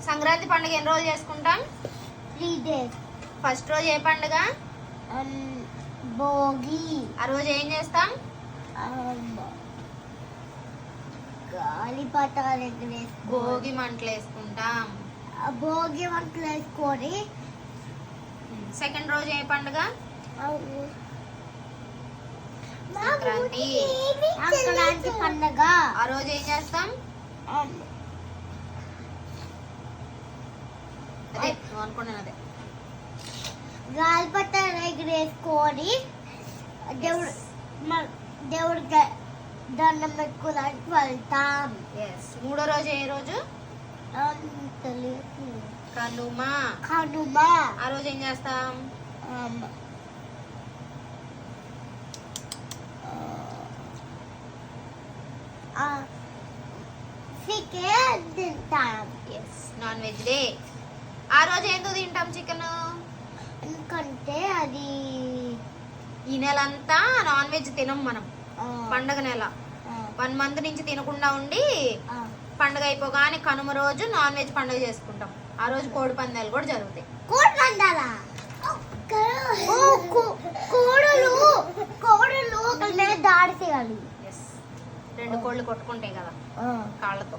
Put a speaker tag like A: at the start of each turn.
A: సంక్రాంతి పండుగ ఎన్ని రోజులు చేసుకుంటాం?
B: 3 days.
A: ఫస్ట్ రోజు ఏ పండుగ?
B: భోగి.
A: ఆ రోజు ఏం చేస్తాం?
B: గాలిపటాలు ఎగరేసుకొని
A: భోగి మంటలు వేసుకుంటాం.
B: భోగి మంటలు వేసుకొని
A: సెకండ్ రోజు ఏ పండుగ? సంక్రాంతి.
B: సంక్రాంతి పండుగ.
A: ఆ రోజు ఏం చేస్తాం? అదే నువ్వు అనుకున్నాను అదే.
B: గాలిపటాలు ఎగరేసుకొని దేవుడికి దండం పెట్టుకోవడానికి వెళ్తాం.
A: మూడో రోజు ఏ రోజు?
B: తెలియదు.
A: కనుమ.
B: కనుమ.
A: ఆ రోజు ఏం చేస్తాం?
B: చికెన్ తింటాం.
A: Non veg day. ఆ రోజు ఎందుకు తింటాం చికెన్?
B: ఎందుకంటే అది
A: ఈ నెలంతా నాన్ వెజ్ తినం మనం. పండగ నెల 1 month నుంచి తినకుండా ఉండి పండగ అయిపోగానే కనుమ రోజు నాన్ వెజ్ పండుగ చేసుకుంటాం. ఆ రోజు కోడి పందాలు కూడా జరుగుతాయి.
B: కోడి పందాలా? కోడలు దాడి చేయాలి.
A: 2 కోళ్ళు కొట్టుకుంటాయి కదా కాళ్ళతో.